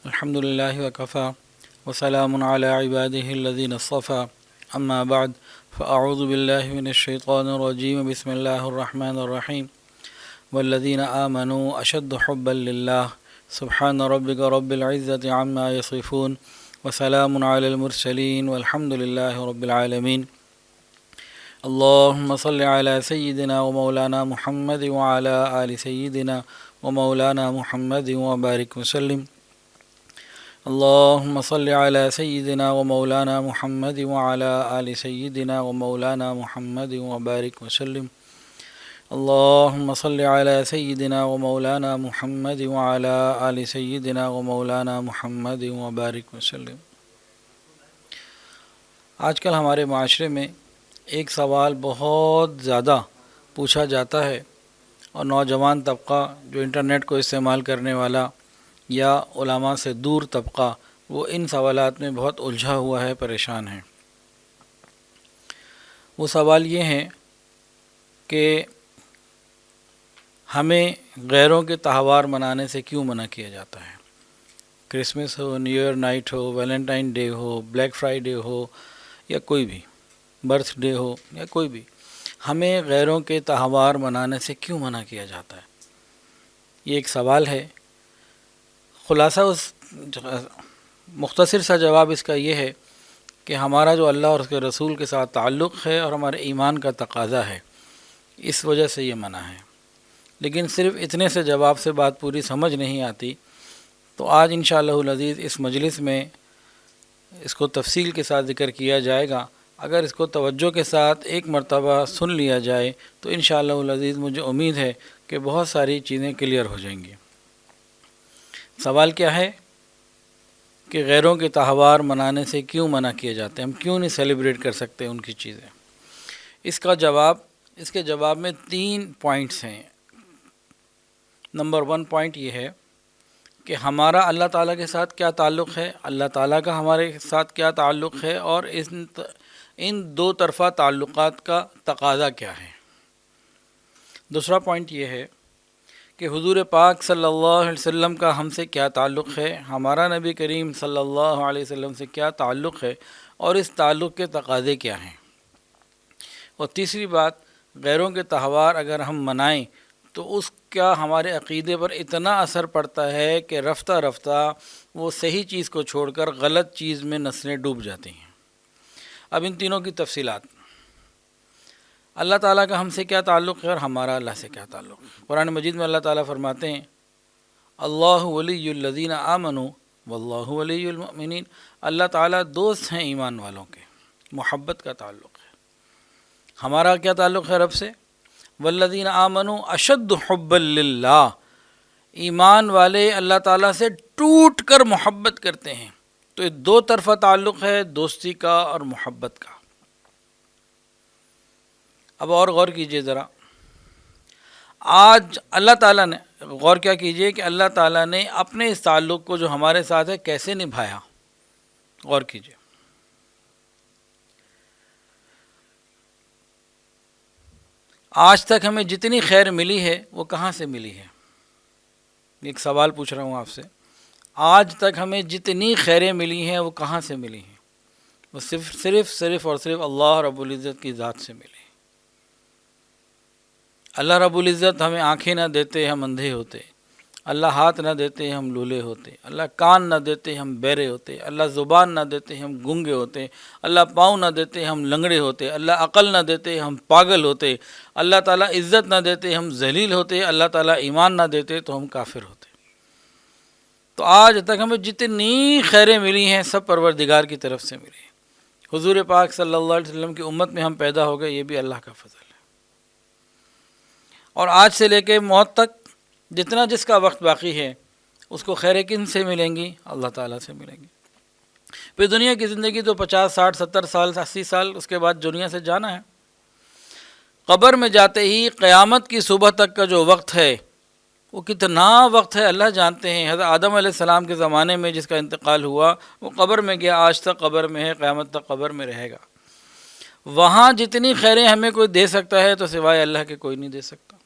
الحمد لله وكفى وسلام على عباده الذين اصطفى أما بعد فأعوذ بالله من الشيطان الرجيم بسم الله الرحمن الرحيم والذين آمنوا أشد حبا لله سبحان ربك رب العزة عما يصفون وسلام على المرسلين والحمد لله رب العالمين اللهم صل على سيدنا ومولانا محمد وعلى آل سيدنا ومولانا محمد وبارك وسلم اللهم صل على سيدنا ومولانا محمد وعلى آل سيدنا ومولانا محمد وبارك وسلم اللهم صل على سيدنا ومولانا محمد وعلى آل سيدنا ومولانا محمد وبارك وسلم۔ آج کل ہمارے معاشرے میں ایک سوال بہت زیادہ پوچھا جاتا ہے، اور نوجوان طبقہ جو انٹرنیٹ کو استعمال کرنے والا یا علماء سے دور طبقہ، وہ ان سوالات میں بہت الجھا ہوا ہے، پریشان ہے۔ وہ سوال یہ ہے کہ ہمیں غیروں کے تہوار منانے سے کیوں منع کیا جاتا ہے؟ کرسمس ہو، نیو ایئر نائٹ ہو، ویلنٹائن ڈے ہو، بلیک فرائیڈے ہو، یا کوئی بھی برتھ ڈے ہو، یا کوئی بھی، ہمیں غیروں کے تہوار منانے سے کیوں منع کیا جاتا ہے؟ یہ ایک سوال ہے۔ خلاصہ مختصر سا جواب اس کا یہ ہے کہ ہمارا جو اللہ اور اس کے رسول کے ساتھ تعلق ہے اور ہمارے ایمان کا تقاضا ہے، اس وجہ سے یہ منع ہے۔ لیکن صرف اتنے سے جواب سے بات پوری سمجھ نہیں آتی، تو آج انشاءاللہ العزیز اس مجلس میں اس کو تفصیل کے ساتھ ذکر کیا جائے گا۔ اگر اس کو توجہ کے ساتھ ایک مرتبہ سن لیا جائے تو انشاءاللہ العزیز مجھے امید ہے کہ بہت ساری چیزیں کلیئر ہو جائیں گی۔ سوال کیا ہے کہ غیروں کے تہوار منانے سے کیوں منع کیے جاتے ہیں؟ ہم کیوں نہیں سیلیبریٹ کر سکتے ان کی چیزیں؟ اس کے جواب میں 3 پوائنٹس ہیں۔ نمبر 1 پوائنٹ یہ ہے کہ ہمارا اللہ تعالیٰ کے ساتھ کیا تعلق ہے، اللہ تعالیٰ کا ہمارے ساتھ کیا تعلق ہے، اور ان دو طرفہ تعلقات کا تقاضا کیا ہے۔ دوسرا پوائنٹ یہ ہے کہ حضور پاک صلی اللہ علیہ وسلم کا ہم سے کیا تعلق ہے، ہمارا نبی کریم صلی اللہ علیہ وسلم سے کیا تعلق ہے، اور اس تعلق کے تقاضے کیا ہیں۔ اور تیسری بات، غیروں کے تہوار اگر ہم منائیں تو اس کا ہمارے عقیدے پر اتنا اثر پڑتا ہے کہ رفتہ رفتہ وہ صحیح چیز کو چھوڑ کر غلط چیز میں نسلیں ڈوب جاتی ہیں۔ اب ان تینوں کی تفصیلات، اللہ تعالیٰ کا ہم سے کیا تعلق ہے اور ہمارا اللہ سے کیا تعلق ہے۔ قرآن مجید میں اللہ تعالیٰ فرماتے ہیں اللہ ولی الذین آمنوا واللہ ولی المؤمنین، اللہ تعالیٰ دوست ہیں ایمان والوں کے، محبت کا تعلق ہے۔ ہمارا کیا تعلق ہے رب سے؟ والذین آمنوا اشد حبا للہ، ایمان والے اللہ تعالیٰ سے ٹوٹ کر محبت کرتے ہیں۔ تو یہ دو طرفہ تعلق ہے، دوستی کا اور محبت کا۔ اب اور غور کیجئے ذرا، آج اللہ تعالیٰ نے، غور کیا کیجئے کہ اللہ تعالیٰ نے اپنے اس تعلق کو جو ہمارے ساتھ ہے کیسے نبھایا، غور کیجئے۔ آج تک ہمیں جتنی خیر ملی ہے وہ کہاں سے ملی ہے؟ ایک سوال پوچھ رہا ہوں آپ سے، آج تک ہمیں جتنی خیریں ملی ہیں وہ کہاں سے ملی ہیں؟ وہ صرف اور صرف اللہ رب العزت کی ذات سے ملی۔ اللہ رب العزت ہمیں آنکھیں نہ دیتے ہم اندھے ہوتے، اللہ ہاتھ نہ دیتے ہم لولے ہوتے، اللہ کان نہ دیتے ہم بہرے ہوتے، اللہ زبان نہ دیتے ہم گونگے ہوتے، اللہ پاؤں نہ دیتے ہم لنگڑے ہوتے، اللہ عقل نہ دیتے ہم پاگل ہوتے، اللہ تعالیٰ عزت نہ دیتے ہم ذلیل ہوتے، اللہ تعالیٰ ایمان نہ دیتے تو ہم کافر ہوتے۔ تو آج تک ہمیں جتنی خیریں ملی ہیں سب پروردگار کی طرف سے ملی۔ حضور پاک صلی اللہ علیہ وسلم کی امت میں ہم پیدا ہو گئے، یہ بھی اللہ کا فضل ہے۔ اور آج سے لے کے موت تک جتنا جس کا وقت باقی ہے اس کو خیریں کن سے ملیں گی؟ اللہ تعالیٰ سے ملیں گی۔ پھر دنیا کی زندگی تو 50 60 70 سال 80 سال، اس کے بعد دنیا سے جانا ہے۔ قبر میں جاتے ہی قیامت کی صبح تک کا جو وقت ہے وہ کتنا وقت ہے اللہ جانتے ہیں۔ حضرت آدم علیہ السلام کے زمانے میں جس کا انتقال ہوا وہ قبر میں گیا، آج تک قبر میں ہے، قیامت تک قبر میں رہے گا۔ وہاں جتنی خیریں ہمیں کوئی دے سکتا ہے تو سوائے اللہ کے کوئی نہیں دے سکتا۔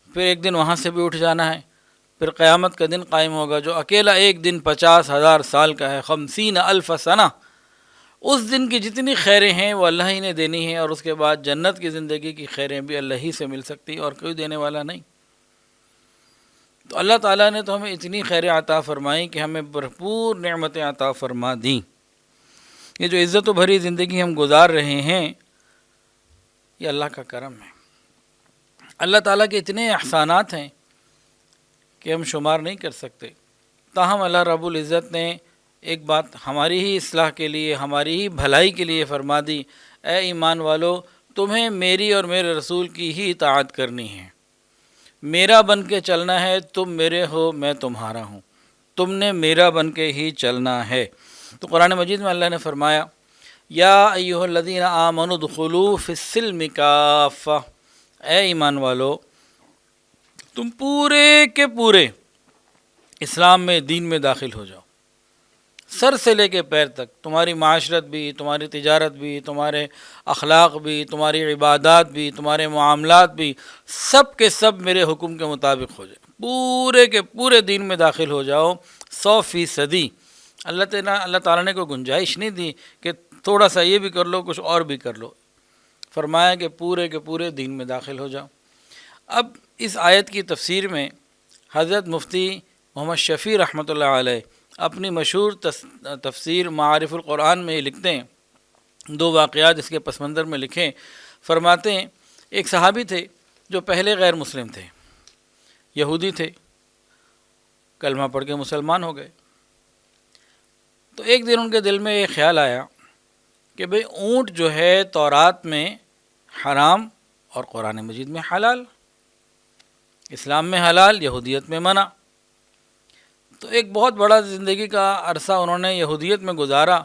پھر ایک دن وہاں سے بھی اٹھ جانا ہے، پھر قیامت کا دن قائم ہوگا جو اکیلا ایک دن 50,000 سال کا ہے، 50,000 سنہ، اس دن کی جتنی خیریں ہیں وہ اللہ ہی نے دینی ہیں، اور اس کے بعد جنت کی زندگی کی خیریں بھی اللہ ہی سے مل سکتی اور کوئی دینے والا نہیں۔ تو اللہ تعالیٰ نے تو ہمیں اتنی خیریں عطا فرمائیں کہ ہمیں بھرپور نعمتیں عطا فرما دیں۔ یہ جو عزت و بھری زندگی ہم گزار رہے ہیں یہ اللہ کا کرم ہے، اللہ تعالیٰ کے اتنے احسانات ہیں کہ ہم شمار نہیں کر سکتے۔ تاہم اللہ رب العزت نے ایک بات ہماری ہی اصلاح کے لیے، ہماری ہی بھلائی کے لیے فرما دی، اے ایمان والو تمہیں میری اور میرے رسول کی ہی اطاعت کرنی ہے، میرا بن کے چلنا ہے، تم میرے ہو میں تمہارا ہوں، تم نے میرا بن کے ہی چلنا ہے۔ تو قرآن مجید میں اللہ نے فرمایا یا ایھا الذین آمنوا ادخلوا فی السلم کافہ، اے ایمان والو تم پورے کے پورے اسلام میں، دین میں داخل ہو جاؤ، سر سے لے کے پیر تک، تمہاری معاشرت بھی، تمہاری تجارت بھی، تمہارے اخلاق بھی، تمہاری عبادات بھی، تمہارے معاملات بھی، سب کے سب میرے حکم کے مطابق ہو جائے، پورے کے پورے دین میں داخل ہو جاؤ 100%۔ اللہ تعالیٰ نے کوئی گنجائش نہیں دی کہ تھوڑا سا یہ بھی کر لو، کچھ اور بھی کر لو، فرمایا کہ پورے کے پورے دین میں داخل ہو جاؤ۔ اب اس آیت کی تفسیر میں حضرت مفتی محمد شفیع رحمۃ اللہ علیہ اپنی مشہور تفسیر معارف القرآن میں یہ لکھتے ہیں، دو واقعات اس کے پس منظر میں لکھیں۔ فرماتے ہیں ایک صحابی تھے جو پہلے غیر مسلم تھے، یہودی تھے، کلمہ پڑھ کے مسلمان ہو گئے۔ تو ایک دن ان کے دل میں یہ خیال آیا کہ بھئی اونٹ جو ہے تورات میں حرام اور قرآن مجید میں حلال، اسلام میں حلال، یہودیت میں منع۔ تو ایک بہت بڑا زندگی کا عرصہ انہوں نے یہودیت میں گزارا،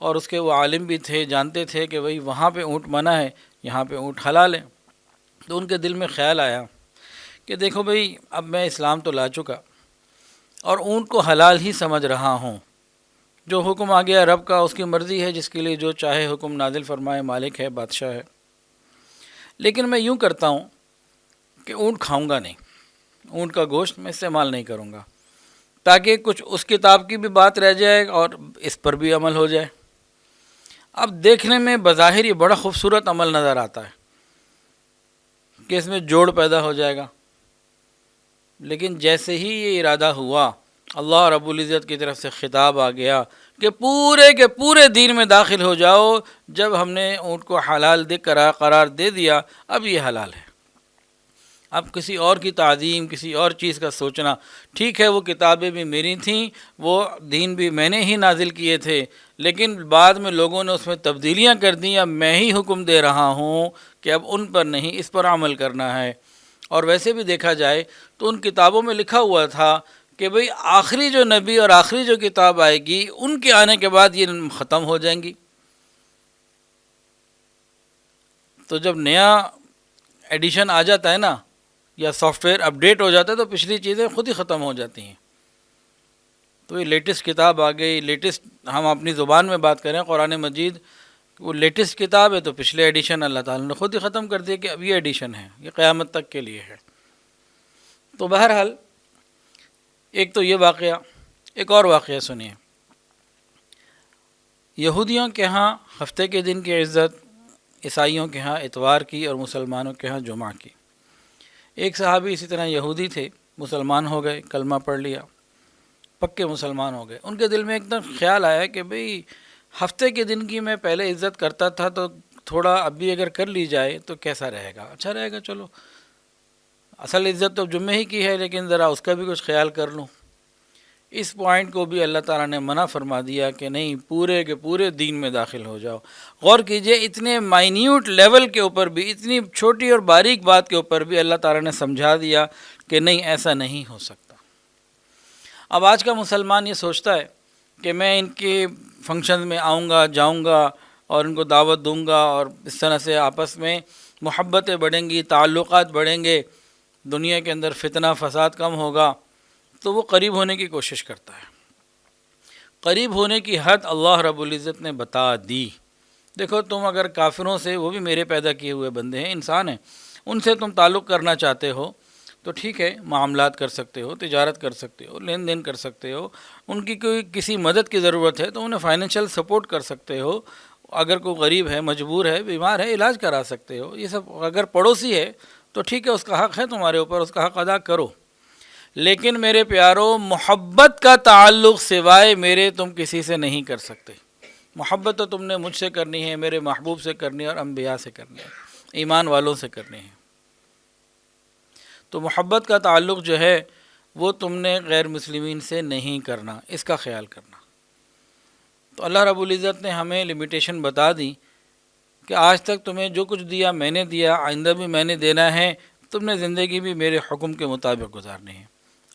اور اس کے وہ عالم بھی تھے، جانتے تھے کہ بھئی وہاں پہ اونٹ منع ہے، یہاں پہ اونٹ حلال ہے۔ تو ان کے دل میں خیال آیا کہ دیکھو بھئی اب میں اسلام تو لا چکا اور اونٹ کو حلال ہی سمجھ رہا ہوں، جو حکم آ گیا رب کا، اس کی مرضی ہے، جس کے لیے جو چاہے حکم نازل فرمائے، مالک ہے، بادشاہ ہے۔ لیکن میں یوں کرتا ہوں کہ اونٹ کھاؤں گا نہیں، اونٹ کا گوشت میں استعمال نہیں کروں گا، تاکہ کچھ اس کتاب کی بھی بات رہ جائے اور اس پر بھی عمل ہو جائے۔ اب دیکھنے میں بظاہر یہ بڑا خوبصورت عمل نظر آتا ہے کہ اس میں جوڑ پیدا ہو جائے گا، لیکن جیسے ہی یہ ارادہ ہوا، اللہ رب العزت کی طرف سے خطاب آ گیا کہ پورے کے پورے دین میں داخل ہو جاؤ۔ جب ہم نے اونٹ کو حلال قرار دے دیا، اب یہ حلال ہے۔ اب کسی اور کی تعظیم، کسی اور چیز کا سوچنا، ٹھیک ہے وہ کتابیں بھی میری تھیں، وہ دین بھی میں نے ہی نازل کیے تھے، لیکن بعد میں لوگوں نے اس میں تبدیلیاں کر دیں، اب میں ہی حکم دے رہا ہوں کہ اب ان پر نہیں، اس پر عمل کرنا ہے۔ اور ویسے بھی دیکھا جائے تو ان کتابوں میں لکھا ہوا تھا کہ بھئی آخری جو نبی اور آخری جو کتاب آئے گی، ان کے آنے کے بعد یہ ختم ہو جائیں گی۔ تو جب نیا ایڈیشن آ جاتا ہے نا، یا سافٹ ویئر اپڈیٹ ہو جاتا ہے، تو پچھلی چیزیں خود ہی ختم ہو جاتی ہیں۔ تو یہ لیٹسٹ کتاب آ گئی، لیٹسٹ، ہم اپنی زبان میں بات کریں، قرآن مجید وہ لیٹسٹ کتاب ہے، تو پچھلے ایڈیشن اللہ تعالیٰ نے خود ہی ختم کر دیا کہ اب یہ ایڈیشن ہے، یہ قیامت تک کے لیے ہے۔ تو بہرحال ایک تو یہ واقعہ، ایک اور واقعہ سنیے۔ یہودیوں کے ہاں ہفتے کے دن کی عزت، عیسائیوں کے ہاں اتوار کی، اور مسلمانوں کے ہاں جمعہ کی۔ ایک صحابی اسی طرح یہودی تھے، مسلمان ہو گئے، کلمہ پڑھ لیا، پکے مسلمان ہو گئے۔ ان کے دل میں ایک دم خیال آیا کہ بھئی ہفتے کے دن کی میں پہلے عزت کرتا تھا، تو تھوڑا اب بھی اگر کر لی جائے تو کیسا رہے گا، اچھا رہے گا، چلو اصل عزت تو جمعے ہی کی ہے، لیکن ذرا اس کا بھی کچھ خیال کر لوں۔ اس پوائنٹ کو بھی اللہ تعالیٰ نے منع فرما دیا کہ نہیں، پورے کے پورے دین میں داخل ہو جاؤ۔ غور کیجئے، اتنے مائنیوٹ لیول کے اوپر بھی، اتنی چھوٹی اور باریک بات کے اوپر بھی اللہ تعالیٰ نے سمجھا دیا کہ نہیں، ایسا نہیں ہو سکتا۔ اب آج کا مسلمان یہ سوچتا ہے کہ میں ان کے فنکشن میں آؤں گا، جاؤں گا اور ان کو دعوت دوں گا، اور اس طرح سے آپس میں محبتیں بڑھیں گی، تعلقات بڑھیں گے، دنیا کے اندر فتنہ فساد کم ہوگا، تو وہ قریب ہونے کی کوشش کرتا ہے۔ قریب ہونے کی حد اللہ رب العزت نے بتا دی۔ دیکھو تم اگر کافروں سے، وہ بھی میرے پیدا کیے ہوئے بندے ہیں، انسان ہیں، ان سے تم تعلق کرنا چاہتے ہو تو ٹھیک ہے، معاملات کر سکتے ہو، تجارت کر سکتے ہو، لین دین کر سکتے ہو، ان کی کوئی کسی مدد کی ضرورت ہے تو انہیں فائنینشیل سپورٹ کر سکتے ہو، اگر کوئی غریب ہے، مجبور ہے، بیمار ہے، علاج کرا سکتے ہو، یہ سب اگر پڑوسی ہے تو ٹھیک ہے، اس کا حق ہے تمہارے اوپر، اس کا حق ادا کرو۔ لیکن میرے پیارو، محبت کا تعلق سوائے میرے تم کسی سے نہیں کر سکتے۔ محبت تو تم نے مجھ سے کرنی ہے، میرے محبوب سے کرنی ہے، اور انبیاء سے کرنی ہے، ایمان والوں سے کرنی ہے۔ تو محبت کا تعلق جو ہے وہ تم نے غیر مسلمین سے نہیں کرنا، اس کا خیال کرنا۔ تو اللہ رب العزت نے ہمیں لمیٹیشن بتا دی کہ آج تک تمہیں جو کچھ دیا میں نے دیا، آئندہ بھی میں نے دینا ہے، تم نے زندگی بھی میرے حکم کے مطابق گزارنی ہے۔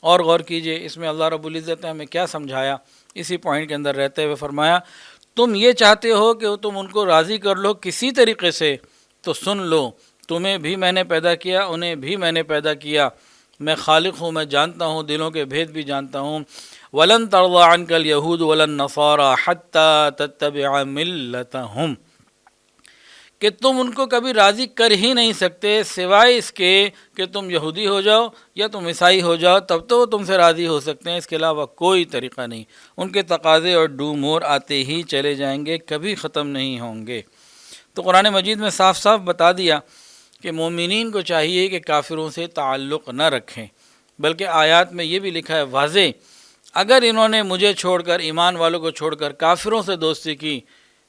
اور غور کیجئے اس میں اللہ رب العزت نے ہمیں کیا سمجھایا، اسی پوائنٹ کے اندر رہتے ہوئے فرمایا، تم یہ چاہتے ہو کہ تم ان کو راضی کر لو کسی طریقے سے، تو سن لو، تمہیں بھی میں نے پیدا کیا، انہیں بھی میں نے پیدا کیا، میں خالق ہوں، میں جانتا ہوں، دلوں کے بھید بھی جانتا ہوں۔ وَلَن تَرْضَىٰ عَنْكَ الْيَهُودُ وَلَا النَّصَارَىٰ حَتَّىٰ تَتَّبِعَ مِلَّتَهُمْ، کہ تم ان کو کبھی راضی کر ہی نہیں سکتے سوائے اس کے کہ تم یہودی ہو جاؤ یا تم عیسائی ہو جاؤ، تب تو وہ تم سے راضی ہو سکتے ہیں، اس کے علاوہ کوئی طریقہ نہیں۔ ان کے تقاضے اور ڈو مور آتے ہی چلے جائیں گے، کبھی ختم نہیں ہوں گے۔ تو قرآن مجید میں صاف صاف بتا دیا کہ مومنین کو چاہیے کہ کافروں سے تعلق نہ رکھیں، بلکہ آیات میں یہ بھی لکھا ہے واضح، اگر انہوں نے مجھے چھوڑ کر، ایمان والوں کو چھوڑ کر کافروں سے دوستی کی،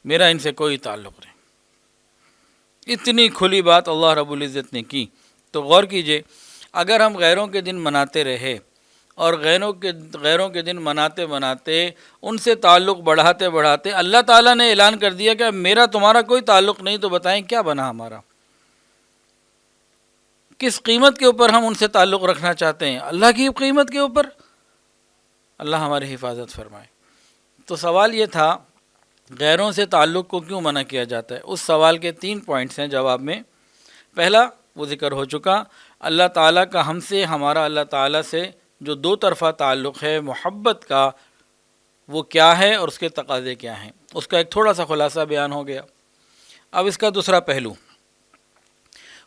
میرا ان سے کوئی تعلق نہیں۔ اتنی کھلی بات اللہ رب العزت نے کی۔ تو غور کیجئے، اگر ہم غیروں کے دن مناتے رہے اور غیروں کے دن مناتے مناتے ان سے تعلق بڑھاتے بڑھاتے اللہ تعالیٰ نے اعلان کر دیا کہ میرا تمہارا کوئی تعلق نہیں، تو بتائیں کیا بنا ہمارا؟ کس قیمت کے اوپر ہم ان سے تعلق رکھنا چاہتے ہیں؟ اللہ کی قیمت کے اوپر؟ اللہ ہماری حفاظت فرمائے۔ تو سوال یہ تھا، غیروں سے تعلق کو کیوں منع کیا جاتا ہے؟ اس سوال کے 3 پوائنٹس ہیں جواب میں۔ پہلا وہ ذکر ہو چکا، اللہ تعالیٰ کا ہم سے، ہمارا اللہ تعالیٰ سے جو دو طرفہ تعلق ہے محبت کا، وہ کیا ہے اور اس کے تقاضے کیا ہیں، اس کا ایک تھوڑا سا خلاصہ بیان ہو گیا۔ اب اس کا دوسرا پہلو،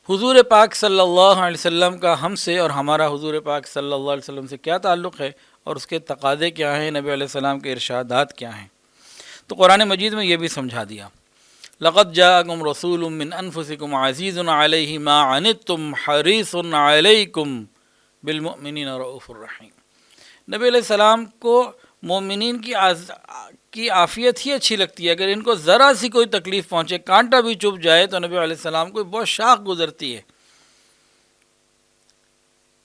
حضور پاک صلی اللہ علیہ وسلم کا ہم سے اور ہمارا حضور پاک صلی اللہ علیہ وسلم سے کیا تعلق ہے اور اس کے تقاضے کیا ہیں، نبی علیہ السلام کے ارشادات کیا ہیں۔ تو قرآن مجید میں یہ بھی سمجھا دیا، لقد جاءکم رسول من انفسکم عزیز علیہ ما عنتم حریص علیکم بالمؤمنین رؤوف الرحیم۔ نبی علیہ السلام کو مومنین کی عافیت ہی اچھی لگتی ہے، اگر ان کو ذرا سی کوئی تکلیف پہنچے، کانٹا بھی چبھ جائے، تو نبی علیہ السلام کو بہت شاخ گزرتی ہے۔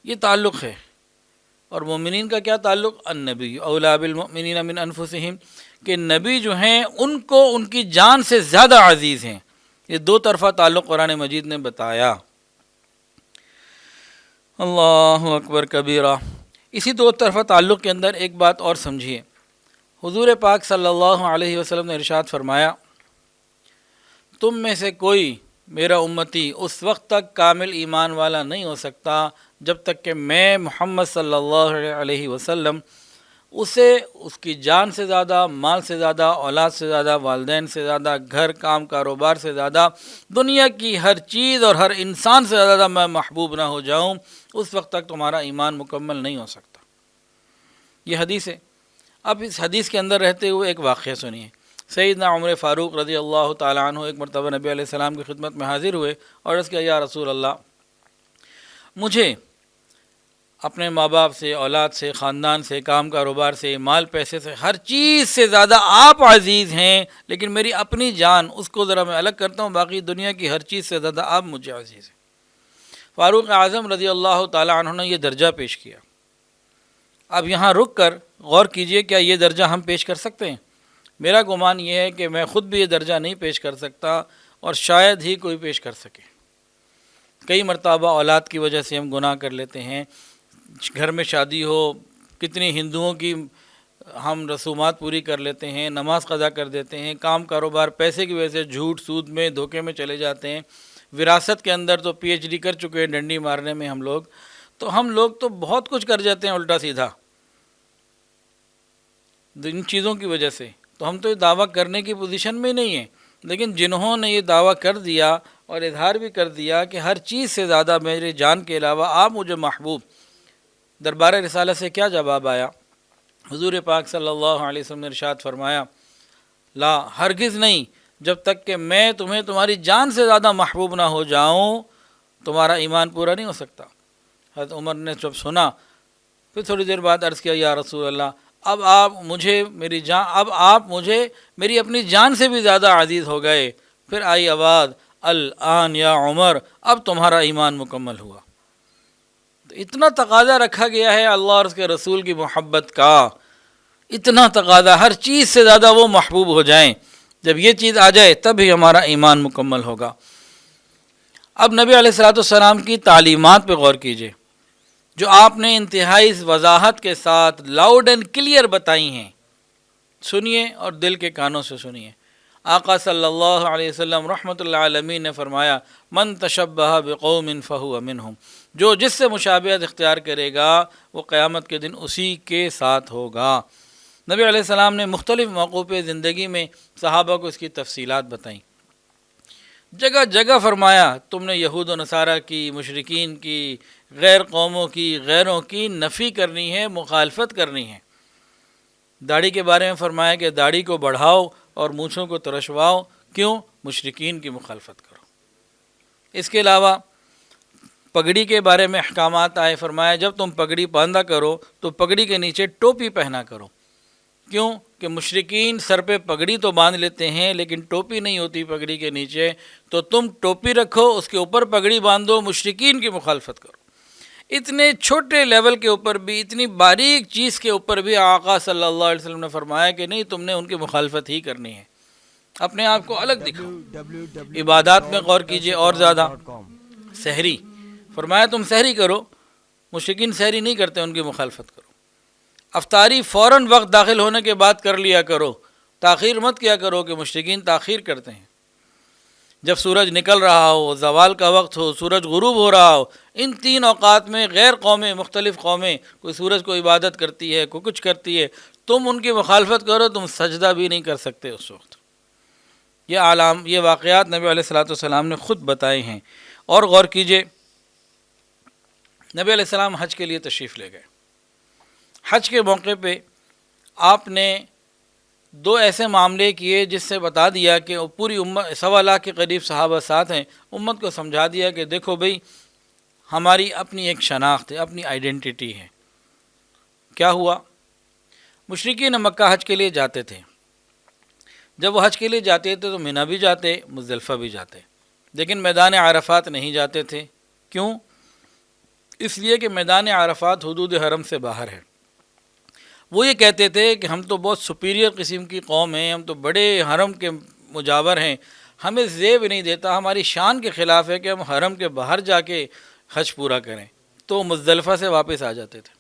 یہ تعلق ہے۔ اور مومنین کا کیا تعلق؟ النبی اولیٰ بالمؤمنین من انفسہم، کہ نبی جو ہیں ان کو ان کی جان سے زیادہ عزیز ہیں۔ یہ دو طرفہ تعلق قرآن مجید نے بتایا۔ اللہ اکبر کبیرہ۔ اسی دو طرفہ تعلق کے اندر ایک بات اور سمجھیے، حضور پاک صلی اللہ علیہ وسلم نے ارشاد فرمایا، تم میں سے کوئی میرا امتی اس وقت تک کامل ایمان والا نہیں ہو سکتا جب تک کہ میں محمد صلی اللہ علیہ وسلم اسے اس کی جان سے زیادہ، مال سے زیادہ، اولاد سے زیادہ، والدین سے زیادہ، گھر، کام، کاروبار سے زیادہ، دنیا کی ہر چیز اور ہر انسان سے زیادہ میں محبوب نہ ہو جاؤں، اس وقت تک تمہارا ایمان مکمل نہیں ہو سکتا۔ یہ حدیث ہے۔ اب اس حدیث کے اندر رہتے ہوئے ایک واقعہ سنیے۔ سیدنا عمر فاروق رضی اللہ تعالیٰ عنہ ایک مرتبہ نبی علیہ السلام کی خدمت میں حاضر ہوئے اور عرض کیا، یا رسول اللہ، مجھے اپنے ماں باپ سے، اولاد سے، خاندان سے، کام کاروبار سے، مال پیسے سے، ہر چیز سے زیادہ آپ عزیز ہیں، لیکن میری اپنی جان، اس کو ذرا میں الگ کرتا ہوں، باقی دنیا کی ہر چیز سے زیادہ آپ مجھے عزیز ہیں۔ فاروق اعظم رضی اللہ تعالیٰ عنہ نے یہ درجہ پیش کیا۔ اب یہاں رک کر غور کیجئے، کیا یہ درجہ ہم پیش کر سکتے ہیں؟ میرا گمان یہ ہے کہ میں خود بھی یہ درجہ نہیں پیش کر سکتا اور شاید ہی کوئی پیش کر سکے۔ کئی مرتبہ اولاد کی وجہ سے ہم گناہ کر لیتے ہیں، گھر میں شادی ہو، کتنی ہندوؤں کی ہم رسومات پوری کر لیتے ہیں، نماز قضا کر دیتے ہیں، کام کاروبار پیسے کی وجہ سے جھوٹ سود میں دھوکے میں چلے جاتے ہیں، وراثت کے اندر تو پی ایچ ڈی کر چکے ہیں ڈنڈی مارنے میں ہم لوگ تو بہت کچھ کر جاتے ہیں الٹا سیدھا ان چیزوں کی وجہ سے۔ تو ہم تو یہ دعویٰ کرنے کی پوزیشن میں نہیں ہیں، لیکن جنہوں نے یہ دعویٰ کر دیا اور اظہار بھی کر دیا کہ ہر چیز سے زیادہ میری جان کے علاوہ آپ مجھے محبوب۔ دربار رسالہ سے کیا جواب آیا؟ حضور پاک صلی اللہ علیہ وسلم نے ارشاد فرمایا، لا، ہرگز نہیں، جب تک کہ میں تمہیں تمہاری جان سے زیادہ محبوب نہ ہو جاؤں تمہارا ایمان پورا نہیں ہو سکتا۔ حضرت عمر نے جب سنا پھر تھوڑی دیر بعد عرض کیا، یا رسول اللہ، اب آپ مجھے میری اپنی جان سے بھی زیادہ عزیز ہو گئے۔ پھر آئی آواز، الآن یا عمر، اب تمہارا ایمان مکمل ہوا۔ تو اتنا تقاضا رکھا گیا ہے اللہ اور اس کے رسول کی محبت کا، اتنا تقاضا، ہر چیز سے زیادہ وہ محبوب ہو جائیں۔ جب یہ چیز آ جائے تب ہی ہمارا ایمان مکمل ہوگا۔ اب نبی علیہ الصلوۃ والسلام کی تعلیمات پہ غور کیجئے، جو آپ نے انتہائی وضاحت کے ساتھ لاؤڈ اینڈ کلیئر بتائی ہیں، سنیے اور دل کے کانوں سے سنیے۔ آقا صلی اللہ علیہ وسلم رحمۃ اللہ عالمین نے فرمایا، من تشبہ بقوم فہو منہم، جو جس سے مشابہت اختیار کرے گا وہ قیامت کے دن اسی کے ساتھ ہوگا۔ نبی علیہ السلام نے مختلف موقعوں پہ زندگی میں صحابہ کو اس کی تفصیلات بتائیں، جگہ جگہ فرمایا تم نے یہود و نصارہ کی، مشرکین کی، غیر قوموں کی، غیروں کی نفی کرنی ہے، مخالفت کرنی ہے۔ داڑھی کے بارے میں فرمایا کہ داڑھی کو بڑھاؤ اور مونچھوں کو ترشواؤ، کیوں؟ مشرکین کی مخالفت کرو۔ اس کے علاوہ پگڑی کے بارے میں احکامات آئے، فرمایا جب تم پگڑی باندھا کرو تو پگڑی کے نیچے ٹوپی پہنا کرو، کیوں کہ مشرکین سر پہ پگڑی تو باندھ لیتے ہیں لیکن ٹوپی نہیں ہوتی پگڑی کے نیچے، تو تم ٹوپی رکھو، اس کے اوپر پگڑی باندھو، مشرکین کی مخالفت کرو۔ اتنے چھوٹے لیول کے اوپر بھی، اتنی باریک چیز کے اوپر بھی آقا صلی اللہ علیہ وسلم نے فرمایا کہ نہیں، تم نے ان کی مخالفت ہی کرنی ہے، اپنے آپ کو الگ دکھاؤ۔ عبادات میں غور کیجئے اور زیادہ، سحری فرمایا تم سحری کرو، مشرکین سحری نہیں کرتے، ان کی مخالفت کرو۔ افطاری فوراً وقت داخل ہونے کے بعد کر لیا کرو، تاخیر مت کیا کرو کہ مشرکین تاخیر کرتے ہیں۔ جب سورج نکل رہا ہو، زوال کا وقت ہو، سورج غروب ہو رہا ہو، ان تین اوقات میں غیر قومیں، مختلف قومیں، کوئی سورج کو عبادت کرتی ہے، کوئی کچھ کرتی ہے، تم ان کی مخالفت کرو، تم سجدہ بھی نہیں کر سکتے اس وقت۔ یہ واقعات نبی علیہ الصلوۃ والسلام نے خود بتائے ہیں۔ اور غور کیجئے، نبی علیہ السلام حج کے لیے تشریف لے گئے۔ حج کے موقع پہ آپ نے دو ایسے معاملے کیے جس سے بتا دیا کہ پوری امت، 1.25 کے قریب صحابہ ساتھ ہیں، امت کو سمجھا دیا کہ دیکھو بھئی، ہماری اپنی ایک شناخت ہے، اپنی آئیڈینٹی ہے۔ کیا ہوا؟ مشرکین مکہ حج کے لیے جاتے تھے، جب وہ حج کے لیے جاتے تھے تو منی بھی جاتے، مزدلفہ بھی جاتے، لیکن میدان عرفات نہیں جاتے تھے۔ کیوں؟ اس لیے کہ میدان عرفات حدود حرم سے باہر ہے۔ وہ یہ کہتے تھے کہ ہم تو بہت سپیریئر قسم کی قوم ہیں، ہم تو بڑے حرم کے مجاور ہیں، ہمیں زیب نہیں دیتا، ہماری شان کے خلاف ہے کہ ہم حرم کے باہر جا کے حج پورا کریں، تو مزدلفہ سے واپس آ جاتے تھے۔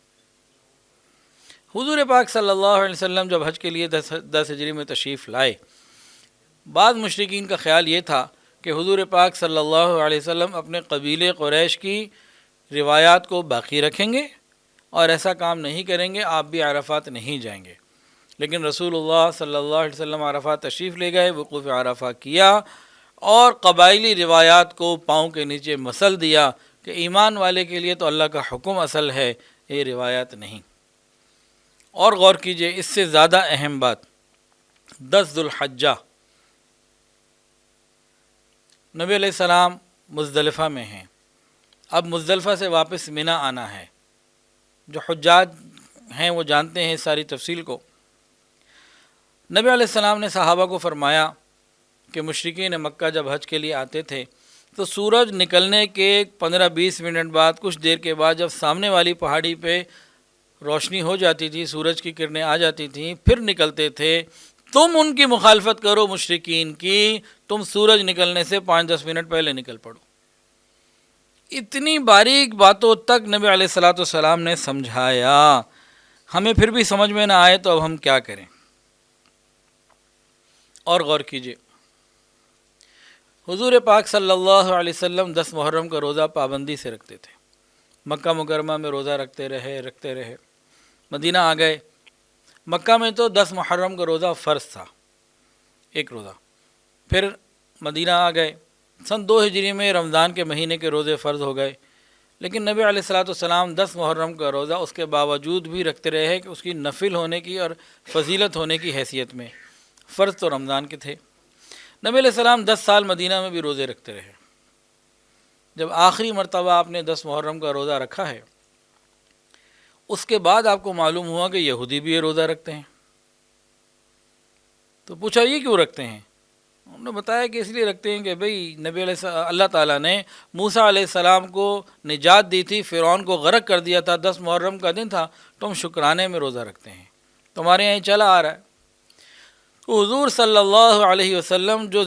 حضور پاک صلی اللہ علیہ وسلم جب حج کے لیے 10 ہجری میں تشریف لائے، بعض مشرکین کا خیال یہ تھا کہ حضور پاک صلی اللہ علیہ وسلم اپنے قبیلے قریش کی روایات کو باقی رکھیں گے اور ایسا کام نہیں کریں گے، آپ بھی عرفات نہیں جائیں گے۔ لیکن رسول اللہ صلی اللہ علیہ وسلم عرفات تشریف لے گئے، وقوف عرفہ کیا اور قبائلی روایات کو پاؤں کے نیچے مسل دیا کہ ایمان والے کے لیے تو اللہ کا حکم اصل ہے، یہ روایات نہیں۔ اور غور کیجئے، اس سے زیادہ اہم بات، 10 ذو الحجہ نبی علیہ السلام مزدلفہ میں ہیں، اب مزدلفہ سے واپس منی آنا ہے۔ جو حجاج ہیں وہ جانتے ہیں اس ساری تفصیل کو۔ نبی علیہ السلام نے صحابہ کو فرمایا کہ مشرکین مکہ جب حج کے لیے آتے تھے تو سورج نکلنے کے 15-20 منٹ بعد، کچھ دیر کے بعد، جب سامنے والی پہاڑی پہ روشنی ہو جاتی تھی، سورج کی کرنیں آ جاتی تھیں، پھر نکلتے تھے۔ تم ان کی مخالفت کرو، مشرکین کی، تم سورج نکلنے سے 5-10 منٹ پہلے نکل پڑو۔ اتنی باریک باتوں تک نبی علیہ الصلوۃ والسلام نے سمجھایا، ہمیں پھر بھی سمجھ میں نہ آئے تو اب ہم کیا کریں؟ اور غور کیجئے، حضور پاک صلی اللہ علیہ وسلم 10 محرم کا روزہ پابندی سے رکھتے تھے، مکہ مکرمہ میں روزہ رکھتے رہے، مدینہ آ گئے۔ مکہ میں تو 10 محرم کا روزہ فرض تھا، ایک روزہ، پھر مدینہ آ گئے، سن 2 ہجری میں رمضان کے مہینے کے روزے فرض ہو گئے، لیکن نبی علیہ الصلاۃ والسلام 10 محرم کا روزہ اس کے باوجود بھی رکھتے رہے کہ اس کی نفل ہونے کی اور فضیلت ہونے کی حیثیت میں، فرض تو رمضان کے تھے۔ نبی علیہ السلام 10 سال مدینہ میں بھی روزے رکھتے رہے۔ جب آخری مرتبہ آپ نے 10 محرم کا روزہ رکھا ہے، اس کے بعد آپ کو معلوم ہوا کہ یہودی بھی یہ روزہ رکھتے ہیں، تو پوچھا یہ کیوں رکھتے ہیں؟ انہوں نے بتایا کہ اس لیے رکھتے ہیں کہ بھئی نبی علیہ اللہ تعالیٰ نے موسیٰ علیہ السلام کو نجات دی تھی، فرعون کو غرق کر دیا تھا، 10 محرم کا دن تھا، تو ہم شکرانے میں روزہ رکھتے ہیں، تمہارے یہاں چلا آ رہا ہے۔ تو حضور صلی اللہ علیہ وسلم جو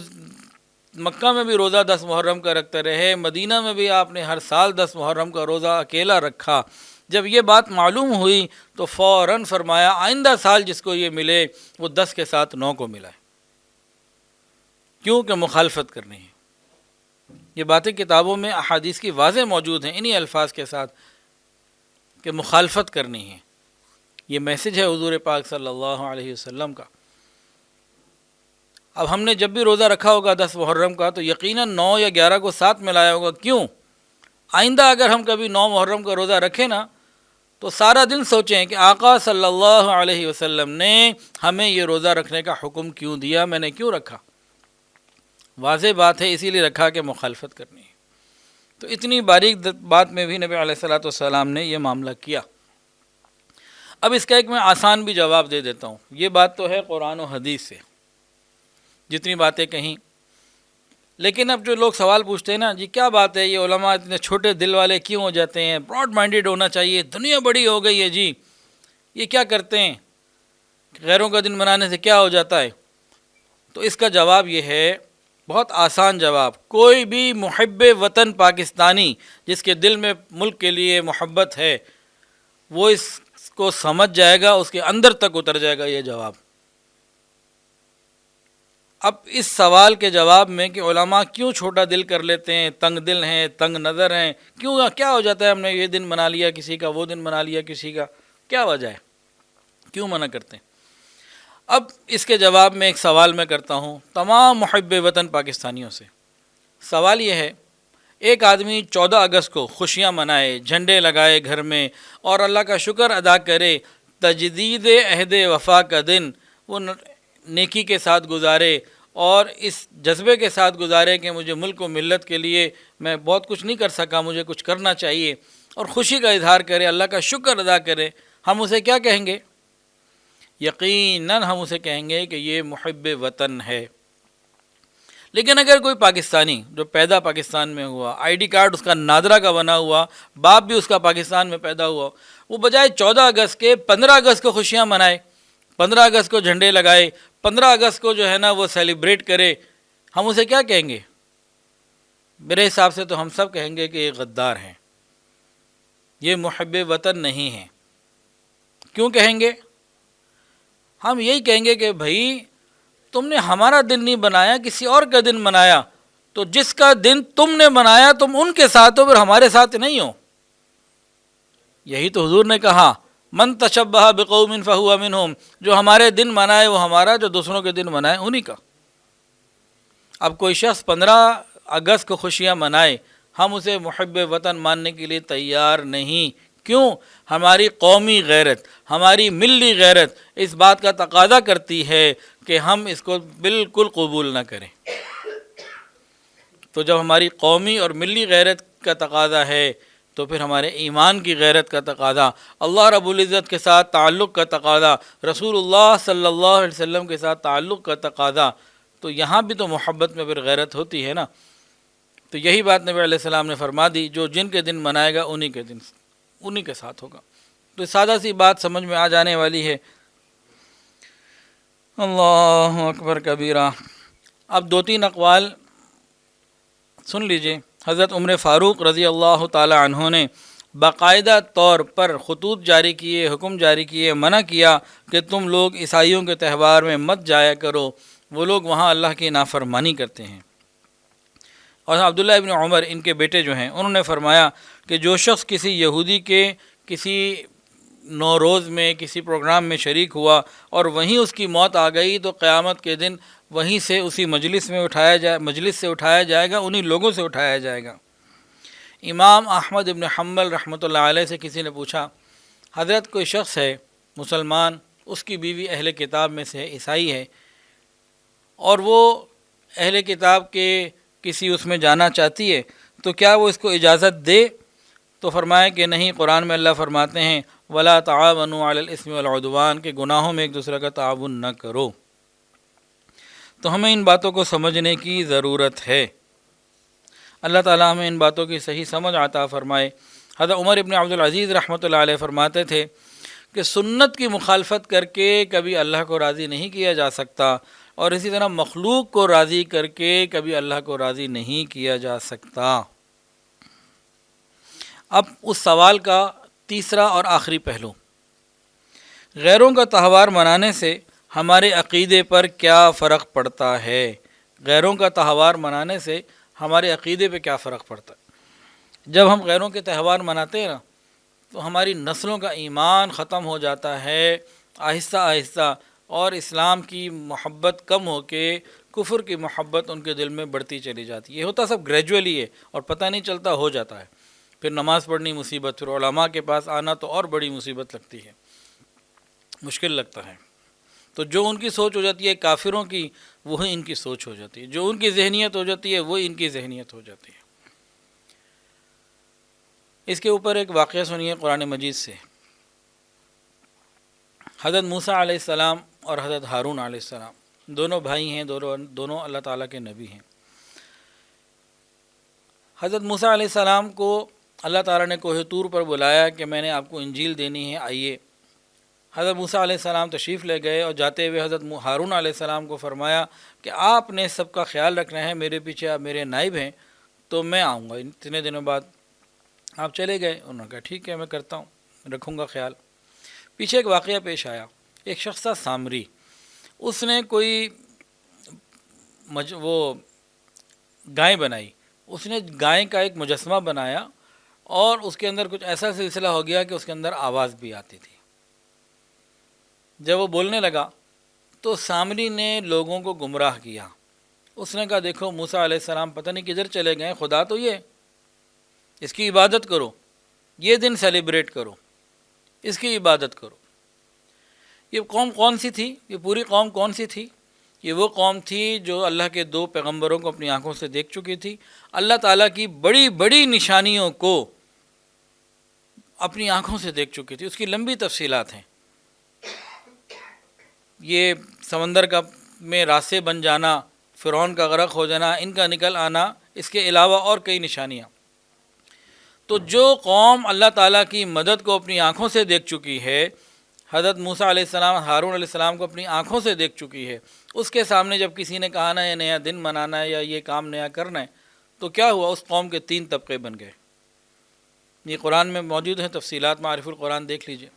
مکہ میں بھی روزہ 10 محرم کا رکھتے رہے، مدینہ میں بھی آپ نے ہر سال 10 محرم کا روزہ اکیلا رکھا، جب یہ بات معلوم ہوئی تو فوراً فرمایا آئندہ سال جس کو یہ ملے وہ 10 کے ساتھ 9 کو ملا ہے، کیونکہ مخالفت کرنی ہے۔ یہ باتیں کتابوں میں احادیث کی واضح موجود ہیں انہی الفاظ کے ساتھ کہ مخالفت کرنی ہے۔ یہ میسج ہے حضور پاک صلی اللہ علیہ وسلم کا۔ اب ہم نے جب بھی روزہ رکھا ہوگا 10 محرم کا تو یقیناً 9 یا 11 کو ساتھ ملایا ہوگا، کیوں؟ آئندہ اگر ہم کبھی 9 محرم کا روزہ رکھیں نا تو سارا دن سوچیں کہ آقا صلی اللہ علیہ وسلم نے ہمیں یہ روزہ رکھنے کا حکم کیوں دیا، میں نے کیوں رکھا؟ واضح بات ہے، اسی لیے رکھا کہ مخالفت کرنی ہے۔ تو اتنی باریک بات میں بھی نبی علیہ الصلاۃ والسلام نے یہ معاملہ کیا۔ اب اس کا ایک میں آسان بھی جواب دے دیتا ہوں، یہ بات تو ہے قرآن و حدیث سے جتنی باتیں کہیں، لیکن اب جو لوگ سوال پوچھتے ہیں نا جی کیا بات ہے، یہ علماء اتنے چھوٹے دل والے کیوں ہو جاتے ہیں، براڈ مائنڈیڈ ہونا چاہیے، دنیا بڑی ہو گئی ہے جی، یہ کیا کرتے ہیں، غیروں کا دن منانے سے کیا ہو جاتا ہے؟ تو اس کا جواب یہ ہے، بہت آسان جواب، کوئی بھی محب وطن پاکستانی جس کے دل میں ملک کے لیے محبت ہے وہ اس کو سمجھ جائے گا، اس کے اندر تک اتر جائے گا یہ جواب۔ اب اس سوال کے جواب میں کہ علماء کیوں چھوٹا دل کر لیتے ہیں، تنگ دل ہیں، تنگ نظر ہیں، کیوں کیا ہو جاتا ہے ہم نے یہ دن منا لیا کسی کا، وہ دن منا لیا کسی کا، کیا وجہ ہے، کیوں منع کرتے ہیں؟ اب اس کے جواب میں ایک سوال میں کرتا ہوں تمام محب وطن پاکستانیوں سے۔ سوال یہ ہے، ایک آدمی 14 اگست کو خوشیاں منائے، جھنڈے لگائے گھر میں اور اللہ کا شکر ادا کرے، تجدید عہد وفا کا دن وہ نیکی کے ساتھ گزارے اور اس جذبے کے ساتھ گزارے کہ مجھے ملک و ملت کے لیے میں بہت کچھ نہیں کر سکا، مجھے کچھ کرنا چاہیے، اور خوشی کا اظہار کرے، اللہ کا شکر ادا کرے، ہم اسے کیا کہیں گے؟ یقیناً ہم اسے کہیں گے کہ یہ محب وطن ہے۔ لیکن اگر کوئی پاکستانی جو پیدا پاکستان میں ہوا، آئی ڈی کارڈ اس کا نادرا کا بنا ہوا، باپ بھی اس کا پاکستان میں پیدا ہوا، وہ بجائے 14 اگست کے 15 اگست کو خوشیاں منائے، 15 اگست کو جھنڈے لگائے، 15 اگست کو جو ہے نا وہ سیلیبریٹ کرے، ہم اسے کیا کہیں گے؟ میرے حساب سے تو ہم سب کہیں گے کہ یہ غدار ہیں، یہ محب وطن نہیں ہیں۔ کیوں کہیں گے؟ ہم یہی کہیں گے کہ بھائی تم نے ہمارا دن نہیں بنایا، کسی اور کا دن منایا، تو جس کا دن تم نے منایا تم ان کے ساتھ ہو، پھر ہمارے ساتھ نہیں ہو۔ یہی تو حضور نے کہا، من تشبہ بقوم فہو منہم، جو ہمارے دن منائے وہ ہمارا، جو دوسروں کے دن منائے انہی کا۔ اب کوئی شخص 15 اگست کو خوشیاں منائے، ہم اسے محب وطن ماننے کے لیے تیار نہیں۔ کیوں؟ ہماری قومی غیرت، ہماری ملی غیرت اس بات کا تقاضا کرتی ہے کہ ہم اس کو بالکل قبول نہ کریں۔ تو جب ہماری قومی اور ملی غیرت کا تقاضا ہے تو پھر ہمارے ایمان کی غیرت کا تقاضا، اللہ رب العزت کے ساتھ تعلق کا تقاضا، رسول اللہ صلی اللہ علیہ وسلم کے ساتھ تعلق کا تقاضا، تو یہاں بھی تو محبت میں پھر غیرت ہوتی ہے نا۔ تو یہی بات نبی علیہ السلام نے فرما دی، جو جن کے دن منائے گا انہی کے دن انہی کے ساتھ ہوگا۔ تو سادہ سی بات سمجھ میں آ جانے والی ہے۔ اللہ اکبر کبیرہ۔ اب 2-3 اقوال سن لیجئے۔ حضرت عمر فاروق رضی اللہ تعالی عنہ نے باقاعدہ طور پر خطوط جاری کیے، حکم جاری کیے، منع کیا کہ تم لوگ عیسائیوں کے تہوار میں مت جایا کرو، وہ لوگ وہاں اللہ کی نافرمانی کرتے ہیں۔ اور عبداللہ ابن عمر ان کے بیٹے جو ہیں انہوں نے فرمایا کہ جو شخص کسی یہودی کے کسی نوروز میں کسی پروگرام میں شریک ہوا اور وہیں اس کی موت آ گئی تو قیامت کے دن وہیں سے اسی مجلس سے اٹھایا جائے گا، انہی لوگوں سے اٹھایا جائے گا۔ امام احمد ابن حنبل رحمۃ اللہ علیہ سے کسی نے پوچھا، حضرت کوئی شخص ہے مسلمان، اس کی بیوی اہل کتاب میں سے ہے، عیسائی ہے، اور وہ اہل کتاب کے کسی اس میں جانا چاہتی ہے، تو کیا وہ اس کو اجازت دے؟ تو فرمایا کہ نہیں، قرآن میں اللہ فرماتے ہیں وَلَا تَعَاوَنُوا عَلَى الْإِثْمِ وَالْعُدْوَانِ کہ گناہوں میں ایک دوسرے کا تعاون نہ کرو۔ تو ہمیں ان باتوں کو سمجھنے کی ضرورت ہے۔ اللہ تعالیٰ ہمیں ان باتوں کی صحیح سمجھ عطا فرمائے۔ حضرت عمر ابن عبدالعزیز رحمۃ اللہ علیہ فرماتے تھے کہ سنت کی مخالفت کر کے کبھی اللہ کو راضی نہیں کیا جا سکتا، اور اسی طرح مخلوق کو راضی کر کے کبھی اللہ کو راضی نہیں کیا جا سکتا۔ اب اس سوال کا تیسرا اور آخری پہلو، غیروں کا تہوار منانے سے ہمارے عقیدے پر کیا فرق پڑتا ہے؟ غیروں کا تہوار منانے سے ہمارے عقیدے پہ کیا فرق پڑتا ہے؟ جب ہم غیروں کے تہوار مناتے ہیں نا تو ہماری نسلوں کا ایمان ختم ہو جاتا ہے آہستہ آہستہ، اور اسلام کی محبت کم ہو کے کفر کی محبت ان کے دل میں بڑھتی چلی جاتی ہے۔ یہ ہوتا سب گریجولی ہے اور پتہ نہیں چلتا، ہو جاتا ہے۔ پھر نماز پڑھنی مصیبت، پھر علماء کے پاس آنا تو اور بڑی مصیبت لگتی ہے، مشکل لگتا ہے۔ تو جو ان کی سوچ ہو جاتی ہے کافروں کی، وہی ان کی سوچ ہو جاتی ہے، جو ان کی ذہنیت ہو جاتی ہے وہی ان کی ذہنیت ہو جاتی ہے۔ اس کے اوپر ایک واقعہ سنیے قرآن مجید سے۔ حضرت موسیٰ علیہ السلام اور حضرت ہارون علیہ السلام دونوں بھائی ہیں، دونوں اللہ تعالیٰ کے نبی ہیں۔ حضرت موسیٰ علیہ السلام کو اللہ تعالیٰ نے کوہ طور پر بلایا کہ میں نے آپ کو انجیل دینی ہے، آئیے۔ حضرت موسیٰ علیہ السلام تشریف لے گئے اور جاتے ہوئے حضرت ہارون علیہ السلام کو فرمایا کہ آپ نے سب کا خیال رکھنا ہے، میرے پیچھے آپ میرے نائب ہیں، تو میں آؤں گا اتنے دنوں بعد۔ آپ چلے گئے، انہوں نے کہا ٹھیک ہے میں کرتا ہوں، رکھوں گا خیال۔ پیچھے ایک واقعہ پیش آیا، ایک شخص تھا سامری، اس نے کوئی وہ گائے بنائی، اس نے گائے کا ایک مجسمہ بنایا اور اس کے اندر کچھ ایسا سلسلہ ہو گیا کہ اس کے اندر آواز بھی آتی تھی۔ جب وہ بولنے لگا تو سامری نے لوگوں کو گمراہ کیا۔ اس نے کہا دیکھو موسیٰ علیہ السلام پتہ نہیں کدھر چلے گئے، خدا تو یہ، اس کی عبادت کرو، یہ دن سیلیبریٹ کرو، اس کی عبادت کرو۔ یہ قوم کون سی تھی؟ یہ پوری قوم کون سی تھی؟ یہ وہ قوم تھی جو اللہ کے دو پیغمبروں کو اپنی آنکھوں سے دیکھ چکی تھی، اللہ تعالیٰ کی بڑی بڑی نشانیوں کو اپنی آنکھوں سے دیکھ چکی تھی۔ اس کی لمبی تفصیلات ہیں، یہ سمندر کا میں راستے بن جانا، فرعون کا غرق ہو جانا، ان کا نکل آنا، اس کے علاوہ اور کئی نشانیاں۔ تو جو قوم اللہ تعالیٰ کی مدد کو اپنی آنکھوں سے دیکھ چکی ہے، حضرت موسیٰ علیہ السلام ہارون علیہ السلام کو اپنی آنکھوں سے دیکھ چکی ہے، اس کے سامنے جب کسی نے کہا نا یہ نیا دن منانا ہے یا یہ کام نیا کرنا ہے، تو کیا ہوا؟ اس قوم کے 3 طبقے بن گئے۔ یہ قرآن میں موجود ہیں، تفصیلات معارف القرآن دیکھ لیجئے،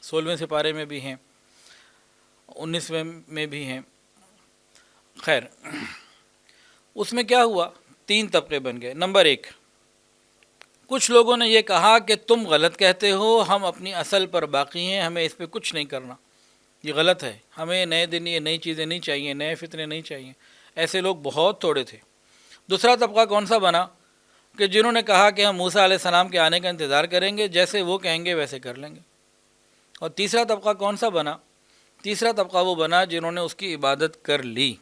16ویں سپارے میں بھی ہیں، 19ویں میں بھی ہیں۔ خیر، اس میں کیا ہوا؟ 3 طبقے بن گئے۔ نمبر 1، کچھ لوگوں نے یہ کہا کہ تم غلط کہتے ہو، ہم اپنی اصل پر باقی ہیں، ہمیں اس پہ کچھ نہیں کرنا، یہ غلط ہے، ہمیں نئے دن یہ نئی چیزیں نہیں چاہیے، نئے فتنے نہیں چاہیے۔ ایسے لوگ بہت تھوڑے تھے۔ دوسرا طبقہ کون سا بنا؟ کہ جنہوں نے کہا کہ ہم موسیٰ علیہ السلام کے آنے کا انتظار کریں گے، جیسے وہ کہیں گے ویسے کر لیں گے۔ اور تیسرا طبقہ کون سا بنا؟ تیسرا طبقہ وہ بنا جنہوں نے اس کی عبادت کر لی،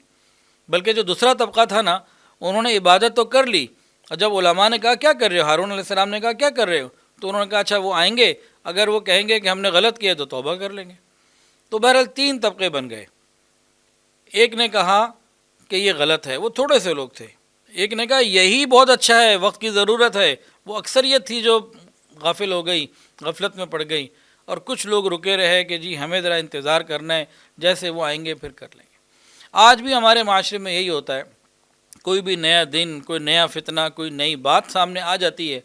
بلکہ جو دوسرا طبقہ تھا نا، انہوں نے عبادت تو کر لی، اور جب علماء نے کہا کیا کر رہے ہو، ہارون علیہ السلام نے کہا کیا کر رہے ہو، تو انہوں نے کہا اچھا وہ آئیں گے، اگر وہ کہیں گے کہ ہم نے غلط کیا تو توبہ کر لیں گے۔ تو بہرحال 3 طبقے بن گئے۔ ایک نے کہا کہ یہ غلط ہے، وہ تھوڑے سے لوگ تھے۔ ایک نے کہا یہی بہت اچھا ہے، وقت کی ضرورت ہے، وہ اکثریت تھی جو غافل ہو گئی، غفلت میں پڑ گئی، اور کچھ لوگ رکے رہے کہ جی ہمیں ذرا انتظار کرنا ہے، جیسے وہ آئیں گے پھر کر لیں گے۔ آج بھی ہمارے معاشرے میں یہی ہوتا ہے، کوئی بھی نیا دن، کوئی نیا فتنہ، کوئی نئی بات سامنے آ جاتی ہے